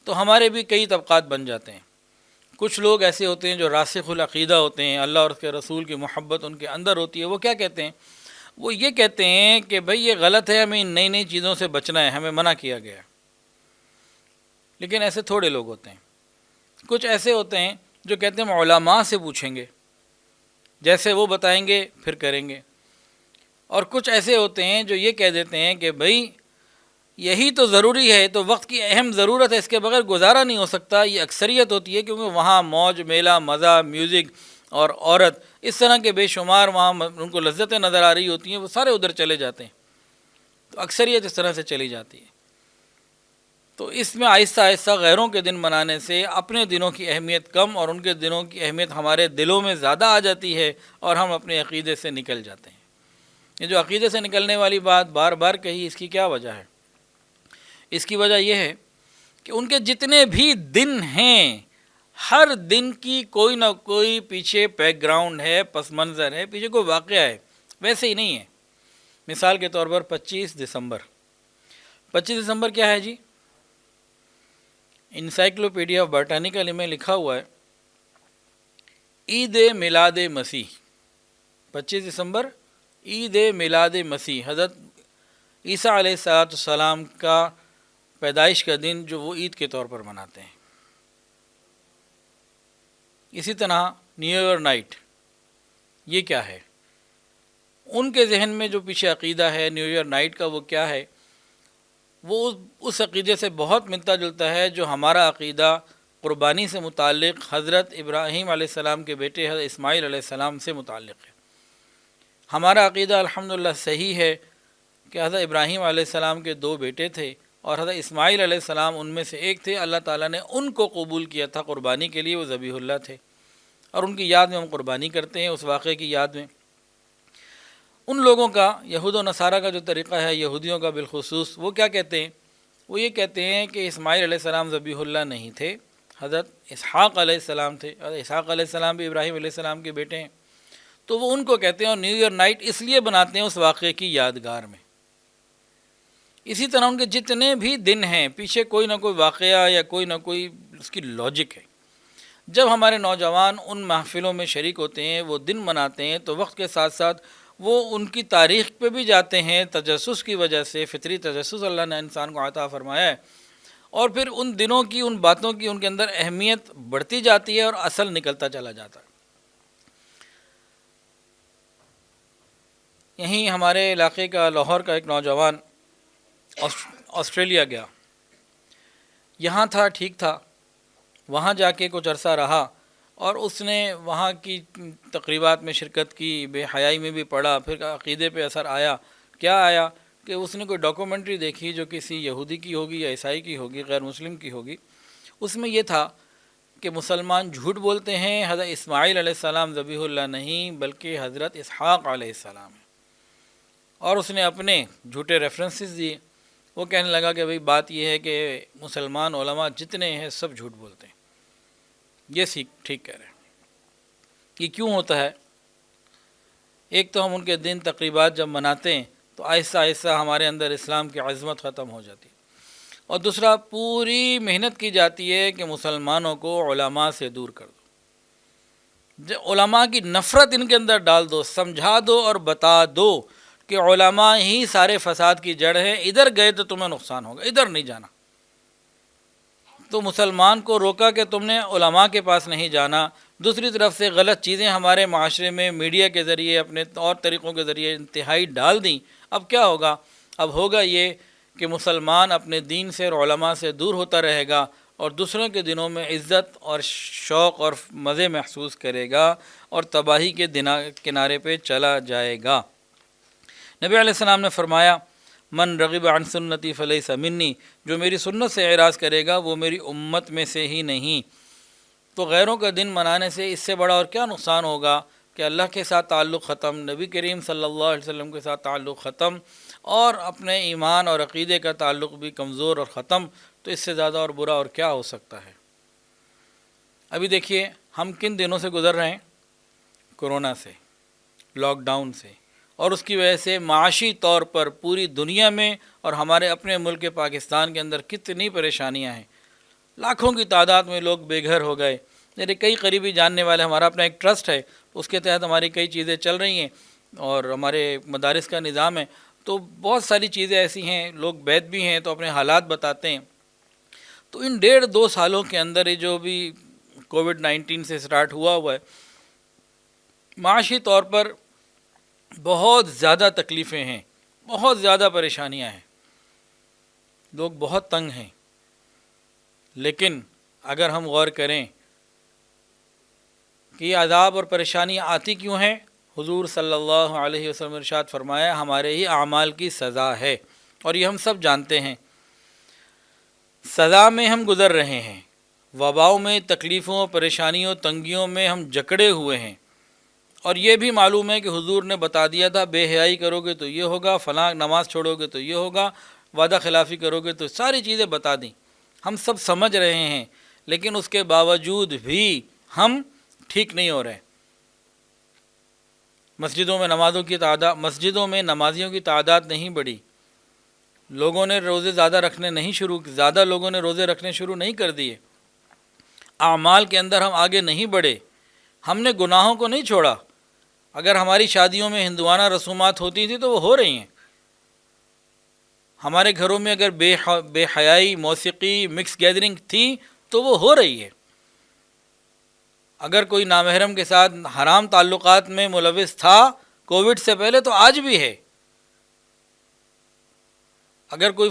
تو ہمارے بھی کئی طبقات بن جاتے ہیں۔ کچھ لوگ ایسے ہوتے ہیں جو راسخ العقیدہ ہوتے ہیں، اللہ اور اس کے رسول کی محبت ان کے اندر ہوتی ہے، وہ کیا کہتے ہیں؟ وہ یہ کہتے ہیں کہ بھئی یہ غلط ہے، ہمیں ان نئی نئی چیزوں سے بچنا ہے، ہمیں منع کیا گیا ہے۔ لیکن ایسے تھوڑے لوگ ہوتے ہیں۔ کچھ ایسے ہوتے ہیں جو کہتے ہیں ہم علماء سے پوچھیں گے، جیسے وہ بتائیں گے پھر کریں گے، اور کچھ ایسے ہوتے ہیں جو یہ کہہ دیتے ہیں کہ بھائی یہی تو ضروری ہے، تو وقت کی اہم ضرورت ہے، اس کے بغیر گزارا نہیں ہو سکتا. یہ اکثریت ہوتی ہے، کیونکہ وہاں موج میلہ مزہ میوزک اور عورت اس طرح کے بے شمار وہاں ان کو لذتیں نظر آ رہی ہوتی ہیں، وہ سارے ادھر چلے جاتے ہیں. تو اکثریت اس طرح سے چلی جاتی ہے. تو اس میں آہستہ آہستہ غیروں کے دن منانے سے اپنے دنوں کی اہمیت کم اور ان کے دنوں کی اہمیت ہمارے دلوں میں زیادہ آ جاتی ہے، اور ہم اپنے عقیدے سے نکل جاتے ہیں. یہ جو عقیدے سے نکلنے والی بات بار بار کہی، اس کی کیا وجہ ہے؟ اس کی وجہ یہ ہے کہ ان کے جتنے بھی دن ہیں، ہر دن کی کوئی نہ کوئی پیچھے بیک گراؤنڈ ہے، پس منظر ہے، پیچھے کوئی واقعہ ہے. ویسے ہی نہیں ہے. مثال کے طور پر 25 دسمبر کیا ہے جی؟ انسائکلوپیڈیا آف برٹانیکل میں لکھا ہوا ہے عید میلاد مسیح. 25 دسمبر عید میلاد مسیح، حضرت عیسیٰ علیہ السلام کا پیدائش کا دن جو وہ عید کے طور پر مناتے ہیں. اسی طرح نیو ایئر نائٹ، یہ کیا ہے؟ ان کے ذہن میں جو پیچھے عقیدہ ہے نیو ایئر نائٹ کا، وہ کیا ہے؟ وہ اس عقیدے سے بہت ملتا جلتا ہے جو ہمارا عقیدہ قربانی سے متعلق حضرت ابراہیم علیہ السلام کے بیٹے حضرت اسماعیل علیہ السلام سے متعلق ہے. ہمارا عقیدہ الحمدللہ صحیح ہے کہ حضرت ابراہیم علیہ السلام کے 2 بیٹے تھے، اور حضرت اسماعیل علیہ السلام ان میں سے ایک تھے. اللہ تعالیٰ نے ان کو قبول کیا تھا قربانی کے لیے، وہ ذبیح اللہ تھے، اور ان کی یاد میں ہم قربانی کرتے ہیں، اس واقعے کی یاد میں. ان لوگوں کا، یہود و نصارہ کا جو طریقہ ہے، یہودیوں کا بالخصوص، وہ کیا کہتے ہیں؟ وہ یہ کہتے ہیں کہ اسماعیل علیہ السلام ذبیح اللہ نہیں تھے، حضرت اسحاق علیہ السلام تھے. حضرت اسحاق علیہ السلام بھی ابراہیم علیہ السلام کے بیٹے ہیں. تو وہ ان کو کہتے ہیں، اور نیو ایئر نائٹ اس لیے بناتے ہیں اس واقعے کی یادگار میں. اسی طرح ان کے جتنے بھی دن ہیں، پیچھے کوئی نہ کوئی واقعہ یا کوئی نہ کوئی اس کی لاجک ہے. جب ہمارے نوجوان ان محفلوں میں شریک ہوتے ہیں، وہ دن مناتے ہیں، تو وقت کے ساتھ ساتھ وہ ان کی تاریخ پہ بھی جاتے ہیں. تجسس کی وجہ سے، فطری تجسس اللہ نے انسان کو عطا فرمایا ہے، اور پھر ان دنوں کی، ان باتوں کی ان کے اندر اہمیت بڑھتی جاتی ہے اور اصل نکلتا چلا جاتا ہے. یہیں ہمارے علاقے کا، لاہور کا ایک نوجوان آسٹریلیا گیا. یہاں تھا، ٹھیک تھا، وہاں جا کے کچھ عرصہ رہا، اور اس نے وہاں کی تقریبات میں شرکت کی، بے حیائی میں بھی پڑھا. پھر عقیدے پہ اثر آیا. کیا آیا کہ اس نے کوئی ڈاکومنٹری دیکھی جو کسی یہودی کی ہوگی یا عیسائی کی ہوگی، غیر مسلم کی ہوگی. اس میں یہ تھا کہ مسلمان جھوٹ بولتے ہیں، حضرت اسماعیل علیہ السلام ذبیح اللہ نہیں بلکہ حضرت اسحاق علیہ السلام ہے. اور اس نے اپنے جھوٹے ریفرنسز دیے. وہ کہنے لگا کہ بھئی بات یہ ہے کہ مسلمان علماء جتنے ہیں سب جھوٹ بولتے ہیں. یہ ٹھیک کہہ رہے ہیں. یہ کیوں ہوتا ہے؟ ایک تو ہم ان کے دن تقریبات جب مناتے ہیں تو آہستہ آہستہ ہمارے اندر اسلام کی عظمت ختم ہو جاتی ہے، اور دوسرا پوری محنت کی جاتی ہے کہ مسلمانوں کو علماء سے دور کر دو. علماء کی نفرت ان کے اندر ڈال دو، سمجھا دو اور بتا دو کہ علماء ہی سارے فساد کی جڑ ہے، ادھر گئے تو تمہیں نقصان ہوگا، ادھر نہیں جانا. تو مسلمان کو روکا کہ تم نے علماء کے پاس نہیں جانا. دوسری طرف سے غلط چیزیں ہمارے معاشرے میں میڈیا کے ذریعے، اپنے طور طریقوں کے ذریعے انتہائی ڈال دیں. اب کیا ہوگا؟ اب ہوگا یہ کہ مسلمان اپنے دین سے اور علماء سے دور ہوتا رہے گا، اور دوسروں کے دنوں میں عزت اور شوق اور مزے محسوس کرے گا، اور تباہی کے کنارے پہ چلا جائے گا. نبی علیہ السلام نے فرمایا، من رغب عن سنتی فلیس منی، جو میری سنت سے اعراض کرے گا وہ میری امت میں سے ہی نہیں. تو غیروں کا دن منانے سے اس سے بڑا اور کیا نقصان ہوگا کہ اللہ کے ساتھ تعلق ختم، نبی کریم صلی اللہ علیہ وسلم کے ساتھ تعلق ختم، اور اپنے ایمان اور عقیدے کا تعلق بھی کمزور اور ختم. تو اس سے زیادہ اور برا اور کیا ہو سکتا ہے؟ ابھی دیکھیے ہم کن دنوں سے گزر رہے ہیں؟ کورونا سے، لاک ڈاؤن سے، اور اس کی وجہ سے معاشی طور پر پوری دنیا میں اور ہمارے اپنے ملک پاکستان کے اندر کتنی پریشانیاں ہیں. لاکھوں کی تعداد میں لوگ بے گھر ہو گئے. میرے کئی قریبی جاننے والے، ہمارا اپنا ایک ٹرسٹ ہے، اس کے تحت ہماری کئی چیزیں چل رہی ہیں، اور ہمارے مدارس کا نظام ہے. تو بہت ساری چیزیں ایسی ہیں، لوگ بیت بھی ہیں تو اپنے حالات بتاتے ہیں. تو ان 1.5-2 سالوں کے اندر یہ جو بھی کووڈ-19 سے سٹارٹ ہوا ہے، معاشی طور پر بہت زیادہ تکلیفیں ہیں، بہت زیادہ پریشانیاں ہیں، لوگ بہت تنگ ہیں. لیکن اگر ہم غور کریں کہ یہ عذاب اور پریشانیاں آتی کیوں ہیں، حضور صلی اللہ علیہ وسلم نے ارشاد فرمایا ہمارے ہی اعمال کی سزا ہے، اور یہ ہم سب جانتے ہیں. سزا میں ہم گزر رہے ہیں، وباؤں میں، تکلیفوں، پریشانیوں، تنگیوں میں ہم جکڑے ہوئے ہیں، اور یہ بھی معلوم ہے کہ حضور نے بتا دیا تھا بے حیائی کرو گے تو یہ ہوگا، فلاں نماز چھوڑو گے تو یہ ہوگا، وعدہ خلافی کرو گے تو ساری چیزیں بتا دیں، ہم سب سمجھ رہے ہیں. لیکن اس کے باوجود بھی ہم ٹھیک نہیں ہو رہے. مسجدوں میں نمازیوں کی تعداد نہیں بڑھی، لوگوں نے روزے زیادہ لوگوں نے روزے رکھنے شروع نہیں کر دیے، اعمال کے اندر ہم آگے نہیں بڑھے، ہم نے گناہوں کو نہیں چھوڑا. اگر ہماری شادیوں میں ہندوانہ رسومات ہوتی تھیں تو وہ ہو رہی ہیں، ہمارے گھروں میں اگر بے حیائی، موسیقی، مکس گیدرنگ تھی تو وہ ہو رہی ہے. اگر کوئی نامحرم کے ساتھ حرام تعلقات میں ملوث تھا کووڈ سے پہلے تو آج بھی ہے. اگر کوئی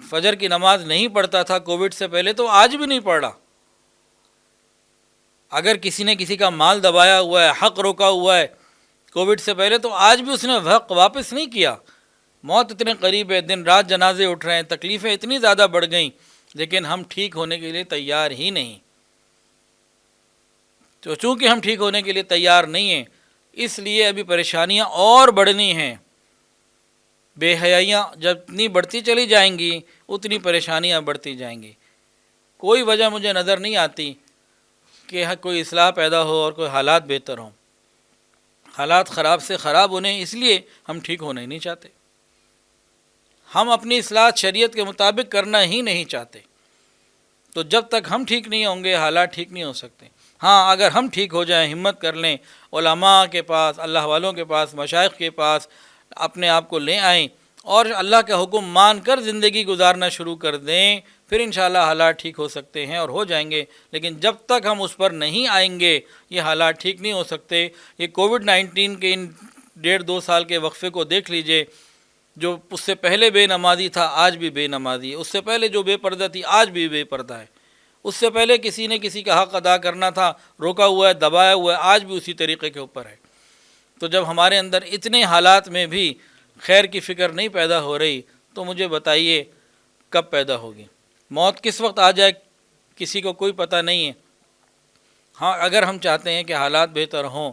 فجر کی نماز نہیں پڑھتا تھا کووڈ سے پہلے تو آج بھی نہیں پڑھ رہا. اگر کسی نے کسی کا مال دبایا ہوا ہے، حق روکا ہوا ہے کووڈ سے پہلے تو آج بھی اس نے حق واپس نہیں کیا. موت اتنے قریب ہے، دن رات جنازے اٹھ رہے ہیں، تکلیفیں اتنی زیادہ بڑھ گئیں، لیکن ہم ٹھیک ہونے کے لیے تیار ہی نہیں. تو چونکہ ہم ٹھیک ہونے کے لیے تیار نہیں ہیں، اس لیے ابھی پریشانیاں اور بڑھنی ہیں. بے حیائیاں جتنی بڑھتی چلی جائیں گی اتنی پریشانیاں بڑھتی جائیں گی. کوئی وجہ مجھے نظر نہیں آتی کہ کوئی اصلاح پیدا ہو اور کوئی حالات بہتر ہوں. حالات خراب سے خراب ہونے اس لیے ہم ٹھیک ہونا ہی نہیں چاہتے. ہم اپنی اصلاح شریعت کے مطابق کرنا ہی نہیں چاہتے. تو جب تک ہم ٹھیک نہیں ہوں گے حالات ٹھیک نہیں ہو سکتے. ہاں اگر ہم ٹھیک ہو جائیں، ہمت کر لیں، علماء کے پاس، اللہ والوں کے پاس، مشائخ کے پاس اپنے آپ کو لے آئیں اور اللہ کا حکم مان کر زندگی گزارنا شروع کر دیں، پھر انشاءاللہ حالات ٹھیک ہو سکتے ہیں اور ہو جائیں گے. لیکن جب تک ہم اس پر نہیں آئیں گے یہ حالات ٹھیک نہیں ہو سکتے. یہ کووڈ-19 کے ان 1.5-2 سال کے وقفے کو دیکھ لیجئے، جو اس سے پہلے بے نمازی تھا آج بھی بے نمازی ہے، اس سے پہلے جو بے پردہ تھی آج بھی بے پردہ ہے، اس سے پہلے کسی نے کسی کا حق ادا کرنا تھا روکا ہوا ہے، دبایا ہوا ہے، آج بھی اسی طریقے کے اوپر ہے. تو جب ہمارے اندر اتنے حالات میں بھی خیر کی فکر نہیں پیدا ہو رہی تو مجھے بتائیے کب پیدا ہوگی؟ موت کس وقت آ جائے کسی کو کوئی پتہ نہیں ہے. ہاں اگر ہم چاہتے ہیں کہ حالات بہتر ہوں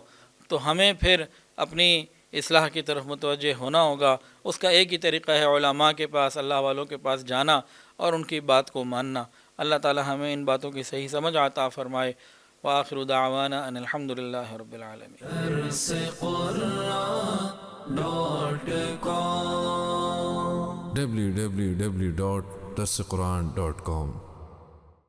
تو ہمیں پھر اپنی اصلاح کی طرف متوجہ ہونا ہوگا. اس کا ایک ہی طریقہ ہے علماء کے پاس، اللہ والوں کے پاس جانا اور ان کی بات کو ماننا. اللہ تعالی ہمیں ان باتوں کی صحیح سمجھ عطا فرمائے. وآخر دعوانا ان الحمدللہ رب العالمین. www.darsequran.com